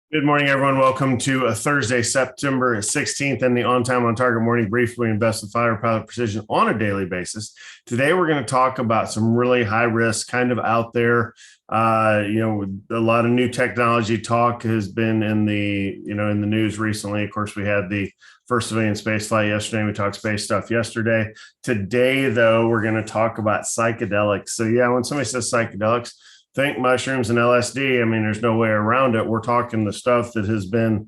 Good morning, everyone. Welcome to a Thursday, September 16th, and the On Time On Target Morning Brief. We invest with firepower precision on a daily basis. Today, we're going to talk about some really high risk, kind of out there. A lot of new technology talk has been in the news recently. Of course, we had the first civilian space flight yesterday. We talked space stuff yesterday. Today, though, we're going to talk about psychedelics. So, yeah, when somebody says psychedelics, think mushrooms and LSD. I mean, there's no way around it. We're talking the stuff that has been,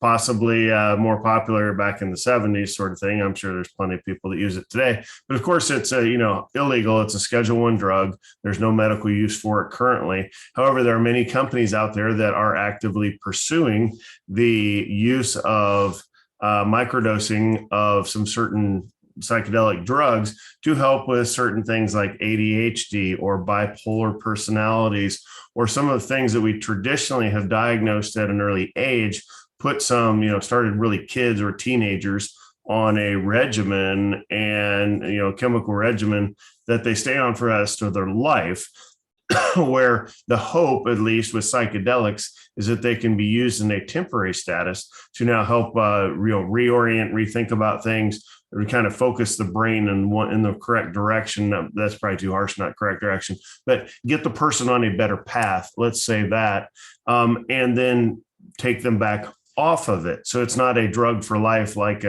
possibly more popular back in the 70s sort of thing. I'm sure there's plenty of people that use it today. But of course, it's illegal. It's a Schedule I drug. There's no medical use for it currently. However, there are many companies out there that are actively pursuing the use of microdosing of some certain psychedelic drugs to help with certain things like ADHD or bipolar personalities, or some of the things that we traditionally have diagnosed at an early age, put some, started really kids or teenagers on a regimen and, chemical regimen that they stay on for the rest of their life. Where the hope, at least with psychedelics, is that they can be used in a temporary status to now help reorient, rethink about things, or kind of focus the brain in the correct direction. That's probably too harsh, not correct direction, but get the person on a better path. Let's say that, and then take them back off of it. So it's not a drug for life like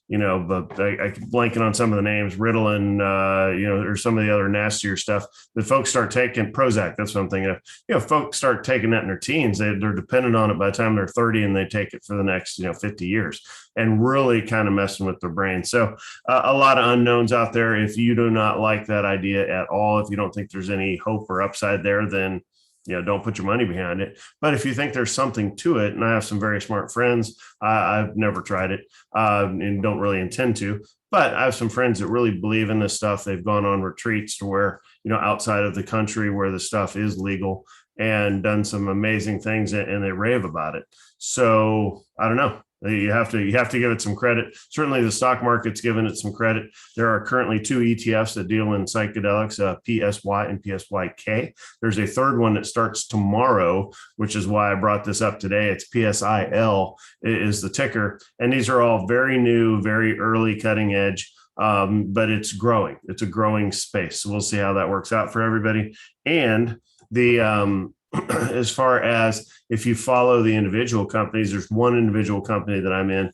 but I blanking on some of the names, Ritalin, or some of the other nastier stuff that folks start taking. Prozac, that's what I'm thinking of. Folks start taking that in their teens. They're dependent on it by the time they're 30, and they take it for the next, 50 years, and really kind of messing with their brain. So a lot of unknowns out there. If you do not like that idea at all, if you don't think there's any hope or upside there, then don't put your money behind it. But if you think there's something to it, and I have some very smart friends, I've never tried it and don't really intend to, but I have some friends that really believe in this stuff. They've gone on retreats to where, outside of the country where the stuff is legal, and done some amazing things, and they rave about it. So I don't know. You have to give it some credit. Certainly, the stock market's given it some credit. There are currently 2 ETFs that deal in psychedelics, PSY and PSYK. There's a third one that starts tomorrow, which is why I brought this up today. It's PSIL is the ticker, and these are all very new, very early, cutting edge. But it's growing. It's a growing space. So we'll see how that works out for everybody. And the as far as if you follow the individual companies, there's one individual company that I'm in,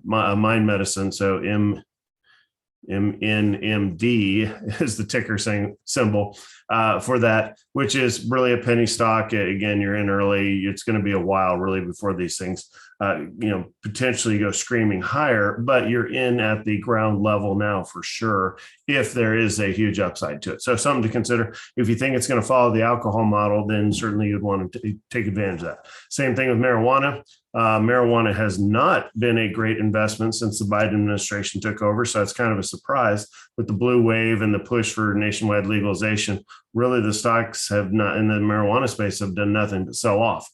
Mind Medicine. So MNMD is the ticker symbol for that, which is really a penny stock. Again, you're in early. It's going to be a while really before these things potentially go screaming higher, but you're in at the ground level now for sure, if there is a huge upside to it. So something to consider. If you think it's going to follow the alcohol model, then certainly you'd want to take advantage of that. Same thing with marijuana. Marijuana has not been a great investment since the Biden administration took over. So it's kind of a surprise with the blue wave and the push for nationwide legalization. Really, the stocks have not, in the marijuana space, have done nothing but sell off.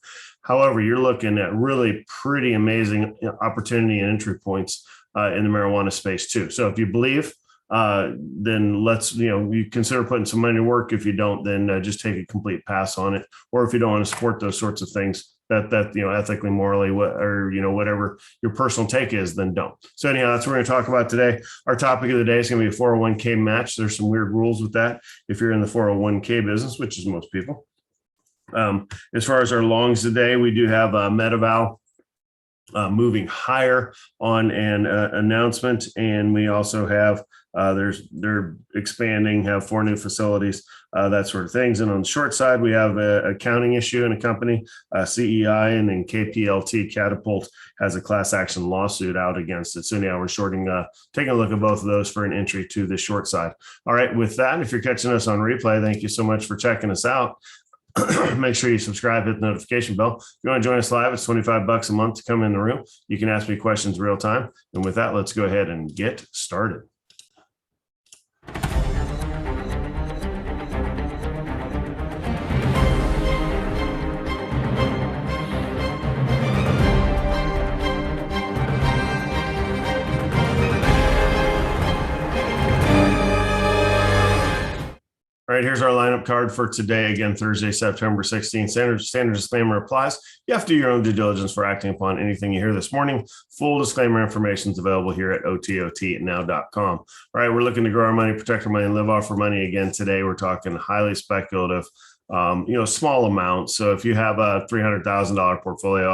However, you're looking at really pretty amazing opportunity and entry points in the marijuana space too. So if you believe, then you consider putting some money to work. If you don't, then just take a complete pass on it. Or if you don't want to support those sorts of things that ethically, morally, whatever your personal take is, then don't. So anyhow, that's what we're going to talk about today. Our topic of the day is going to be a 401k match. There's some weird rules with that if you're in the 401k business, which is most people. As far as our longs today, we do have Medival moving higher on an announcement, and we also have they're expanding, have 4 new facilities, that sort of things. And on the short side, we have an accounting issue in a company, CEI, and then KPLT Catapult has a class action lawsuit out against it. So now we're taking a look at both of those for an entry to the short side. All right, with that, if you're catching us on replay, thank you so much for checking us out. Make sure you subscribe, hit the notification bell. If you want to join us live, it's $25 a month to come in the room. You can ask me questions real time. And with that, let's go ahead and get started. All All right, here's our lineup card for today. Again, Thursday, September 16th. Standard disclaimer applies. You have to do your own due diligence for acting upon anything you hear this morning. Full disclaimer information is available here at ototnow.com. All right, we're looking to grow our money, protect our money, and live off our money. Again, today we're talking highly speculative, small amounts. So if you have a $300,000 portfolio,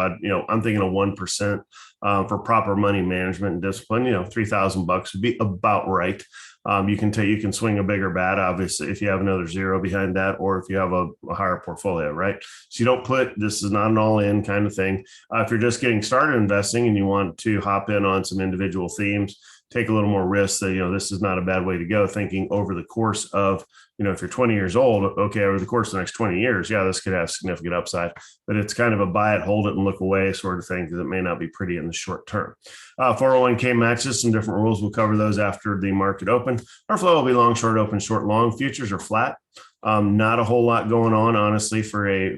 I'm thinking of 1% for proper money management and discipline. $3,000 would be about right. You can swing a bigger bat, obviously, if you have another zero behind that, or if you have a higher portfolio, right? So you don't this is not an all-in kind of thing. If you're just getting started investing and you want to hop in on some individual themes, take a little more risk, this is not a bad way to go. Thinking over the course of, if you're 20 years old, okay, over the course of the next 20 years, yeah, this could have significant upside, but it's kind of a buy it, hold it, and look away sort of thing, because it may not be pretty in the short term. 401k matches, some different rules. We'll cover those after the market open. Our flow will be long, short, open, short, long. Futures are flat. Not a whole lot going on, honestly, for a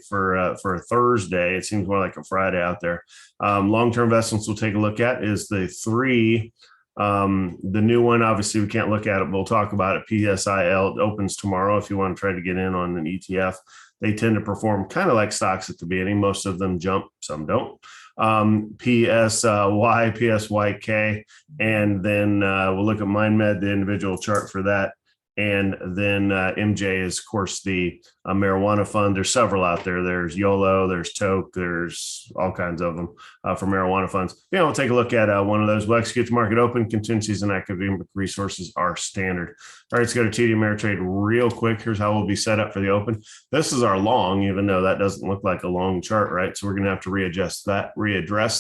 Thursday. It seems more like a Friday out there. Long-term investments we'll take a look at is the three. The new one, obviously, we can't look at it. We'll talk about it. PSIL opens tomorrow. If you want to try to get in on an ETF, they tend to perform kind of like stocks at the beginning. Most of them jump, some don't. PSY, PSYK, and then we'll look at MindMed, the individual chart for that. And then MJ is, of course, the marijuana fund. There's several out there. There's YOLO, there's Toke, there's all kinds of them for marijuana funds. We'll take a look at one of those. We'll execute the market open. Contingencies and academic resources are standard. All right, let's go to TD Ameritrade real quick. Here's how we'll be set up for the open. This is our long, even though that doesn't look like a long chart, right? So we're going to have to readdress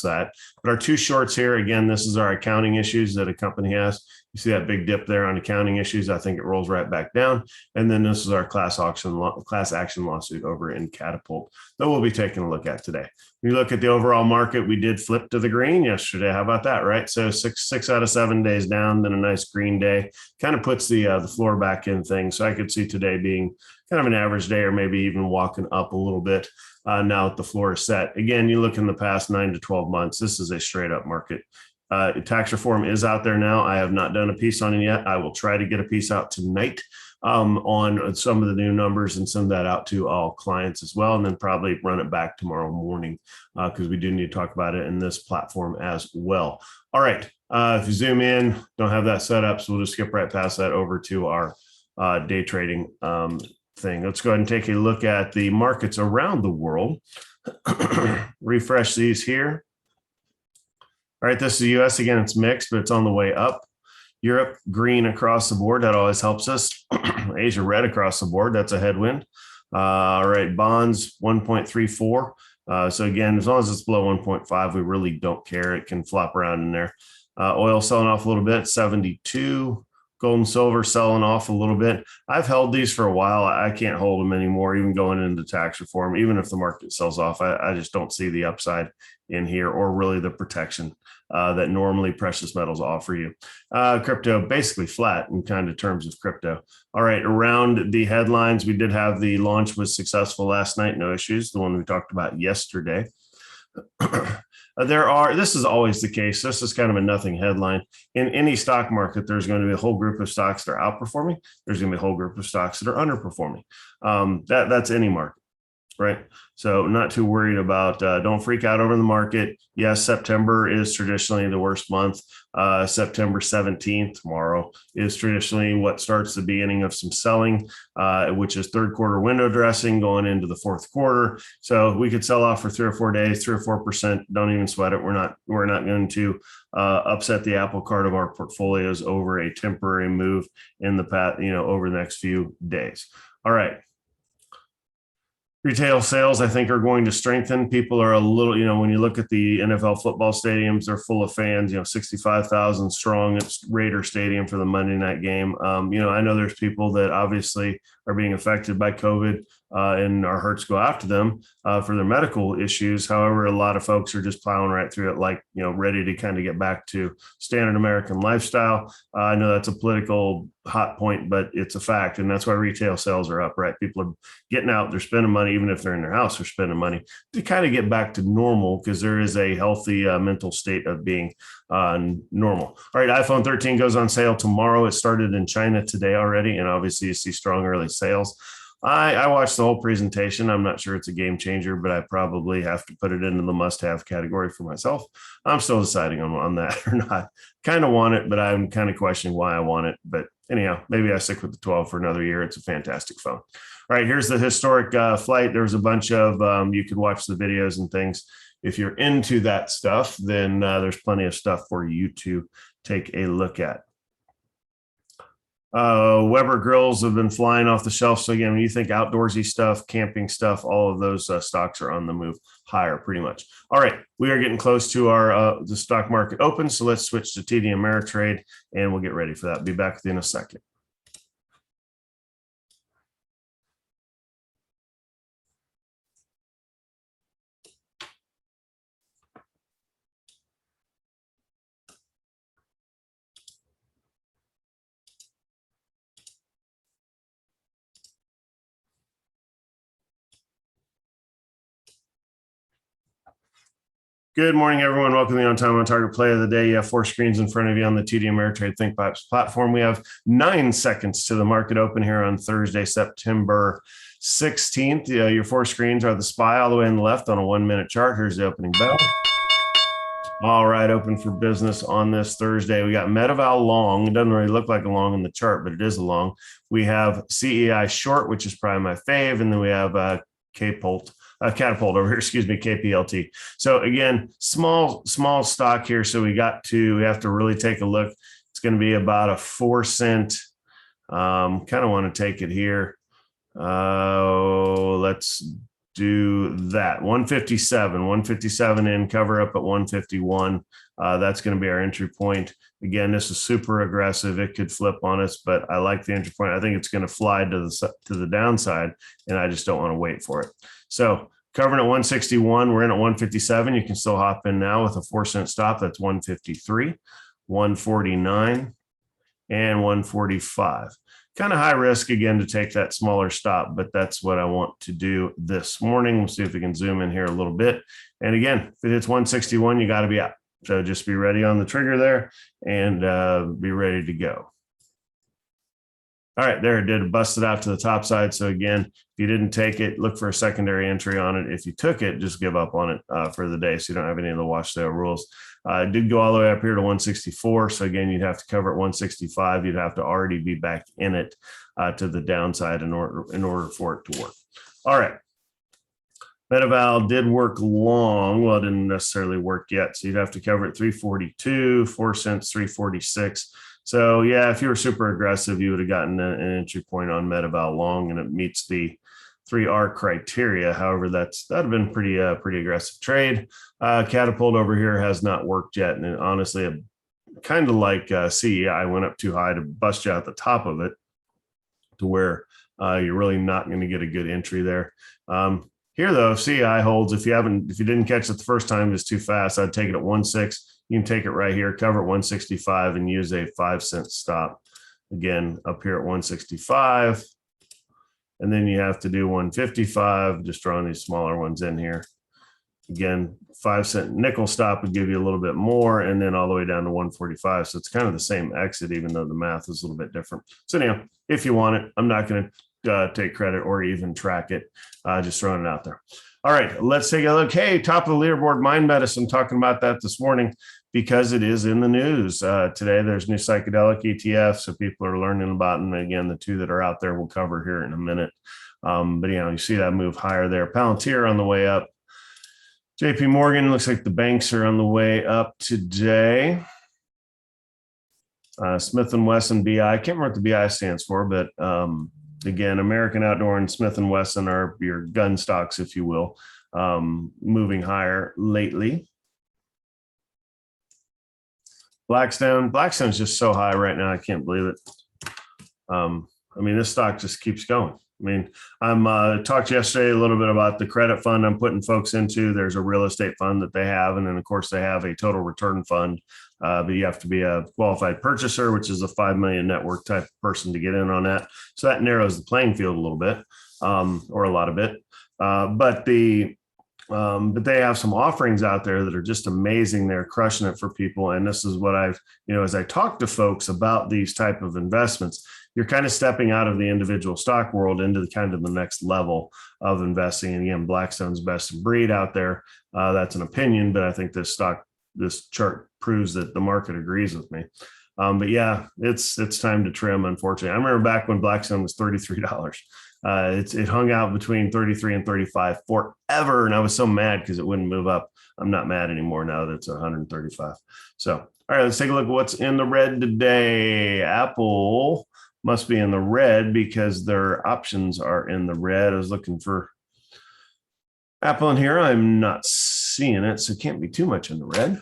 that. But our two shorts here, again, this is our accounting issues that a company has. You see that big dip there on accounting issues. I think it rolls right back down. And then this is our class action lawsuit over in Catapult that we'll be taking a look at today. When you look at the overall market, we did flip to the green yesterday. How about that, right? So six out of 7 days down, then a nice green day. Kind of puts the floor back in things. So I could see today being kind of an average day, or maybe even walking up a little bit now that the floor is set. Again, you look in the past 9 to 12 months, this is a straight up market. Tax reform is out there now. I have not done a piece on it yet. I will try to get a piece out tonight on some of the new numbers and send that out to all clients as well, and then probably run it back tomorrow morning because we do need to talk about it in this platform as well. All right. If you zoom in, don't have that set up, so we'll just skip right past that over to our day trading thing. Let's go ahead and take a look at the markets around the world. Refresh these here. All right, this is the U.S. Again, it's mixed, but it's on the way up. Europe, green across the board. That always helps us. Asia, red across the board. That's a headwind. All right, bonds, 1.34. So again, as long as it's below 1.5, we really don't care. It can flop around in there. Oil selling off a little bit, 72. Gold and silver selling off a little bit. I've held these for a while. I can't hold them anymore, even going into tax reform. Even if the market sells off, I just don't see the upside in here, or really the protection that normally precious metals offer you. Crypto basically flat in kind of terms of crypto. All right, around the headlines, we did have the launch was successful last night, no issues. The one we talked about yesterday. This is always the case. This is kind of a nothing headline. In any stock market, there's going to be a whole group of stocks that are outperforming. There's going to be a whole group of stocks that are underperforming. That's any market, right? So not too worried about, don't freak out over the market. Yes, September is traditionally the worst month. September 17th, tomorrow, is traditionally what starts the beginning of some selling, which is third quarter window dressing going into the fourth quarter. So we could sell off for 3 or 4 days, 3 or 4%. Don't even sweat it. We're not going to upset the apple cart of our portfolios over a temporary move in the past, over the next few days. All right. Retail sales, I think, are going to strengthen. People are a little, when you look at the NFL football stadiums, they're full of fans, 65,000 strong. It's Raider Stadium for the Monday night game. I know there's people that obviously are being affected by COVID. and our hearts go out to them for their medical issues. However, a lot of folks are just plowing right through it, like, ready to kind of get back to standard American lifestyle. I know that's a political hot point, but it's a fact. And that's why retail sales are up, right? People are getting out, they're spending money, even if they're in their house, they're spending money to kind of get back to normal, because there is a healthy mental state of being normal. All right, iPhone 13 goes on sale tomorrow. It started in China today already, and obviously you see strong early sales. I watched the whole presentation. I'm not sure it's a game changer, but I probably have to put it into the must-have category for myself. I'm still deciding on that or not. Kind of want it, but I'm kind of questioning why I want it. But anyhow, maybe I stick with the 12 for another year. It's a fantastic phone. All right, here's the historic flight. There's a bunch of, you can watch the videos and things. If you're into that stuff, then there's plenty of stuff for you to take a look at. Weber grills have been flying off the shelf. So again, when you think outdoorsy stuff, camping stuff, all of those stocks are on the move higher pretty much. All right, we are getting close to our the stock market open. So let's switch to TD Ameritrade and we'll get ready for that. Be back with you in a second. Good morning, everyone. Welcome to the On Time On Target play of the day. You have 4 screens in front of you on the TD Ameritrade ThinkPipes platform. We have 9 seconds to the market open here on Thursday, September 16th. Your 4 screens are the SPY all the way on the left on a 1-minute chart. Here's the opening bell. All right, open for business on this Thursday. We got Medival long. It doesn't really look like a long in the chart, but it is a long. We have CEI short, which is probably my fave, and then we have Catapult over here, excuse me, KPLT. So again, small stock here. So we have to really take a look. It's going to be about a 4-cent. Kind of want to take it here. Let's do that. 157 in, cover up at 151. That's going to be our entry point. Again, this is super aggressive. It could flip on us, but I like the entry point. I think it's going to fly to the downside, and I just don't want to wait for it. So covering at 161, we're in at 157. You can still hop in now with a 4-cent stop. That's 153, 149, and 145. Kind of high risk again to take that smaller stop, but that's what I want to do this morning. We'll see if we can zoom in here a little bit. And again, if it hits 161, you got to be out. So just be ready on the trigger there and be ready to go. All right, there it did. Busted out to the top side. So again, if you didn't take it, look for a secondary entry on it. If you took it, just give up on it for the day so you don't have any of the wash sale rules. It did go all the way up here to 164. So again, you'd have to cover at 165. You'd have to already be back in it to the downside in order for it to work. All right. Medival did work long. Well, it didn't necessarily work yet. So you'd have to cover at 342, 4 cents, 346. So yeah, if you were super aggressive, you would have gotten an entry point on Medival long, and it meets the 3R criteria. However, that'd have been pretty aggressive trade. Catapult over here has not worked yet, and honestly, kind of like CEI went up too high to bust you out the top of it, to where you're really not going to get a good entry there. Here though, if CEI holds, if you didn't catch it the first time, it's too fast. I'd take it at 1.6. You can take it right here, cover at 165, and use a 5-cent stop. Again, up here at 165. And then you have to do 155, just drawing these smaller ones in here. Again, 5-cent nickel stop would give you a little bit more, and then all the way down to 145. So it's kind of the same exit, even though the math is a little bit different. So anyhow, if you want it, I'm not going to take credit or even track it, just throwing it out there. All right, let's take a look. Hey, top of the leaderboard, Mind Medicine, talking about that this morning because it is in the news. Today, there's new psychedelic ETFs, so people are learning about them. And again, the 2 that are out there we'll cover here in a minute. But you see that move higher there. Palantir on the way up. JP Morgan, looks like the banks are on the way up today. Smith & Wesson BI, I can't remember what the BI stands for, but again, American Outdoor and Smith & Wesson are your gun stocks, if you will, moving higher lately. Blackstone's just so high right now. I can't believe it. I mean, this stock just keeps going. I mean, I'm talked yesterday a little bit about the credit fund I'm putting folks into. There's a real estate fund that they have, and then of course they have a total return fund. But you have to be a qualified purchaser, which is a 5 million network type person to get in on that. So that narrows the playing field a little bit, or a lot of it. But they have some offerings out there that are just amazing. They're crushing it for people. And this is what I've, as I talk to folks about these type of investments, you're kind of stepping out of the individual stock world into the kind of the next level of investing. And again, Blackstone's best in breed out there. That's an opinion, but I think this chart proves that the market agrees with me. But yeah, it's time to trim, unfortunately. I remember back when Blackstone was $33. It hung out between 33 and 35 forever. And I was so mad because it wouldn't move up. I'm not mad anymore now that it's 135. So, all right, let's take a look at what's in the red today. Apple must be in the red because their options are in the red. I was looking for Apple in here. I'm not seeing it, so it can't be too much in the red.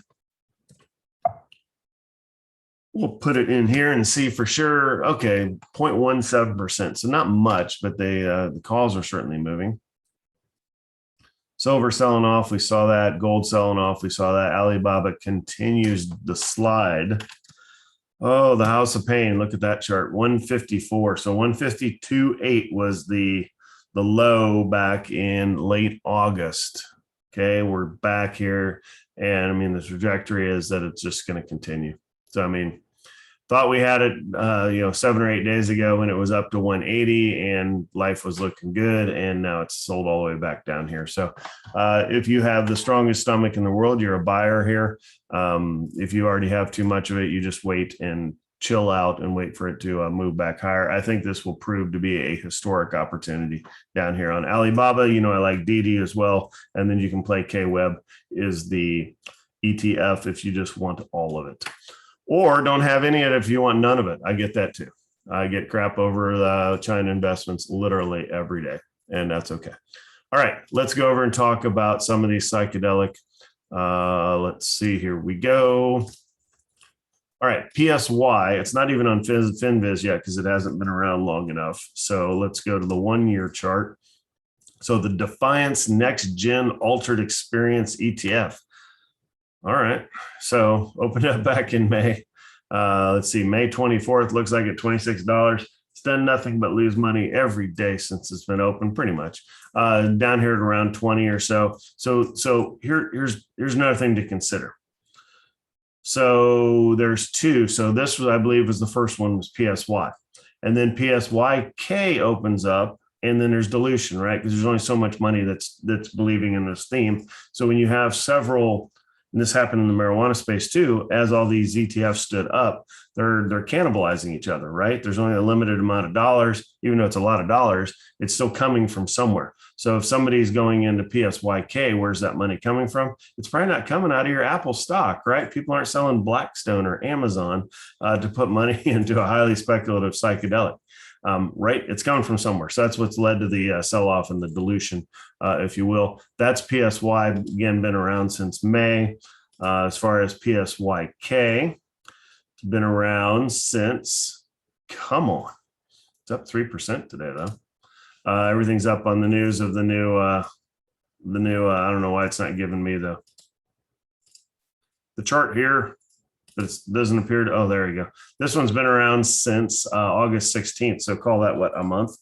We'll put it in here and see for sure. Okay, 0.17%. So not much, but the calls are certainly moving. Silver selling off. We saw that. Gold selling off. We saw that. Alibaba continues the slide. Oh, the house of pain. Look at that chart. 154. So 152.8 was the low back in late August. Okay, we're back here. And I mean, the trajectory is that it's just going to continue. So, I mean, thought we had it, 7 or 8 days ago when it was up to 180 and life was looking good. And now it's sold all the way back down here. So if you have the strongest stomach in the world, you're a buyer here. If you already have too much of it, you just wait and chill out and wait for it to move back higher. I think this will prove to be a historic opportunity down here on Alibaba. I like DD as well. And then you can play K-Web is the ETF if you just want all of it. Or don't have any of it if you want none of it. I get that too. I get crap over the China investments literally every day, and that's okay. All right, let's go over and talk about some of these psychedelic. Let's see, here we go. All right, PSY. It's not even on FinViz yet because it hasn't been around long enough. So let's go to the 1-year chart. So the Defiance Next Gen Altered Experience ETF. All right. So opened up back in May. Let's see, May 24th, looks like at $26. It's done nothing but lose money every day since it's been open, pretty much. Down here at around 20 or so. So here's another thing to consider. So there's two. So this was, I believe, was the first one was PSY. And then PSYK opens up. And then there's dilution, right? Because there's only so much money that's believing in this theme. So when you have several, and this happened in the marijuana space too, as all these ETFs stood up, they're cannibalizing each other, right? There's only a limited amount of dollars, even though it's a lot of dollars, it's still coming from somewhere. So if somebody's going into PSYK, where's that money coming from? It's probably not coming out of your Apple stock, right? People aren't selling Blackstone or Amazon to put money into a highly speculative psychedelic. Right? It's coming from somewhere. So that's what's led to the sell-off and the dilution, if you will. That's PSY, again, been around since May. As far as PSYK, it's been around since, come on, it's up 3% today, though. Everything's up on the news of the new, I don't know why it's not giving me the chart here. But it doesn't appear to, oh, there you go. This one's been around since August 16th. So call that, what, a month?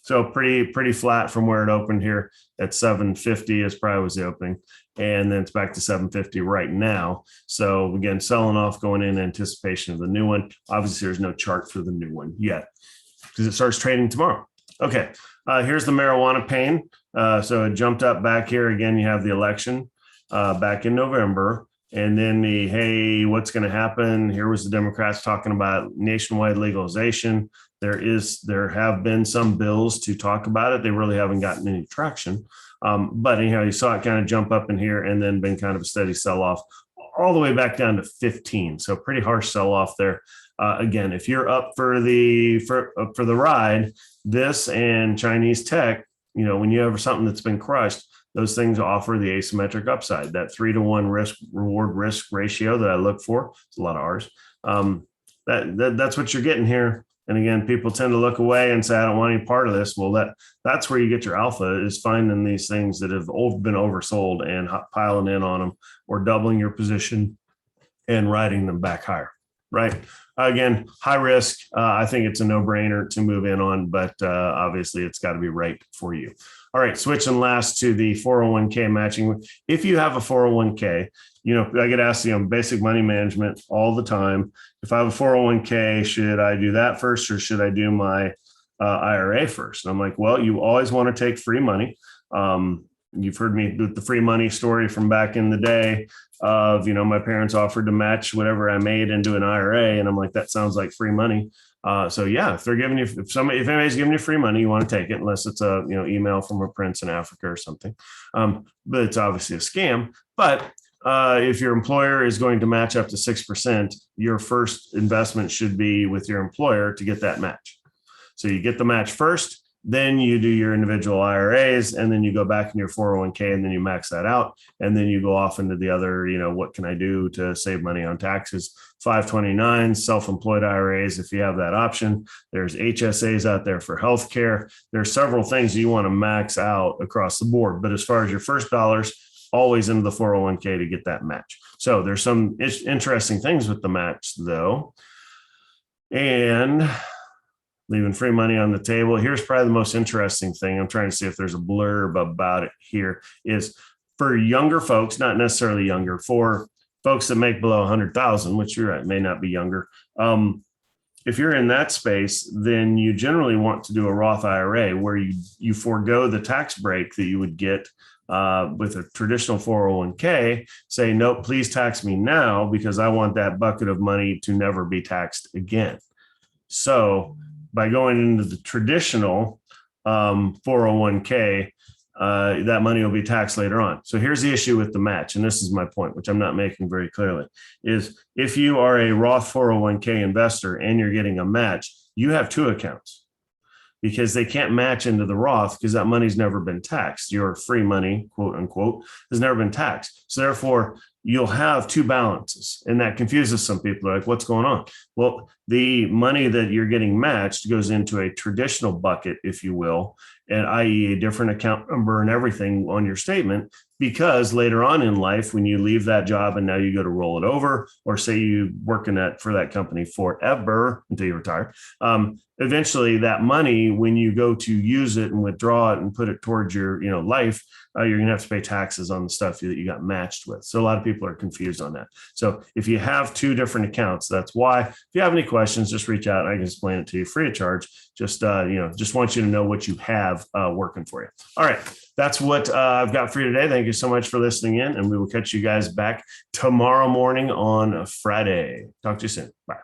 So pretty flat from where it opened here at 750 is probably was the opening. And then it's back to 750 right now. So again, selling off, going in anticipation of the new one. Obviously, there's no chart for the new one yet because it starts trading tomorrow. Okay, here's the marijuana pain. So it jumped up back here. Again, you have the election back in November. And then hey, what's going to happen? Here was the Democrats talking about nationwide legalization. There have been some bills to talk about it. They really haven't gotten any traction. But anyhow, you saw it kind of jump up in here and then been kind of a steady sell-off all the way back down to 15. So pretty harsh sell-off there. Again, if you're up for the ride, this and Chinese tech, when you have something that's been crushed, those things offer the asymmetric upside, that 3-to-1 risk ratio that I look for. It's a lot of R's. That's what you're getting here. And again, people tend to look away and say, I don't want any part of this. Well, that's where you get your alpha, is finding these things that have been oversold and piling in on them, or doubling your position and riding them back higher, right? Again, high risk. I think it's a no-brainer to move in on, but obviously it's got to be right for you. All right, switching last to the 401k matching. If you have a 401k, I get asked, basic money management all the time. If I have a 401k, should I do that first, or should I do my IRA first? And I'm like, well, you always want to take free money. You've heard me with the free money story from back in the day of, my parents offered to match whatever I made into an IRA. And I'm like, that sounds like free money. So yeah, if they're giving you, if anybody's giving you free money, you want to take it, unless it's a, email from a prince in Africa or something. But it's obviously a scam. But if your employer is going to match up to 6%, your first investment should be with your employer to get that match. So you get the match first, then you do your individual IRAs, and then you go back in your 401k, and then you max that out. And then you go off into the other, what can I do to save money on taxes? 529, self-employed IRAs, if you have that option. There's HSAs out there for healthcare. There's several things you want to max out across the board. But as far as your first dollars, always into the 401k to get that match. So there's some interesting things with the match, though. And leaving free money on the table. Here's probably the most interesting thing. I'm trying to see if there's a blurb about it here, is for younger folks, not necessarily younger, for folks that make below 100,000, which you're right, may not be younger. If you're in that space, then you generally want to do a Roth IRA, where you forego the tax break that you would get with a traditional 401k. Say, nope, please tax me now, because I want that bucket of money to never be taxed again. So by going into the traditional 401k, that money will be taxed later on. So here's the issue with the match, and this is my point, which I'm not making very clearly, is if you are a Roth 401k investor and you're getting a match, you have two accounts, because they can't match into the Roth because that money's never been taxed. Your free money, quote unquote, has never been taxed. So therefore, you'll have two balances, and that confuses some people. They're like, what's going on? Well, the money that you're getting matched goes into a traditional bucket, if you will, and i.e. a different account number and everything on your statement, because later on in life, when you leave that job and now you go to roll it over, or say you working for that company forever until you retire, eventually that money, when you go to use it and withdraw it and put it towards your life, you're going to have to pay taxes on the stuff that you got matched with. So a lot of people are confused on that. So if you have two different accounts, that's why. If you have any questions, just reach out and I can explain it to you free of charge. Just want you to know what you have working for you. All right. That's what I've got for you today. Thank you so much for listening in, and we will catch you guys back tomorrow morning on Friday. Talk to you soon. Bye.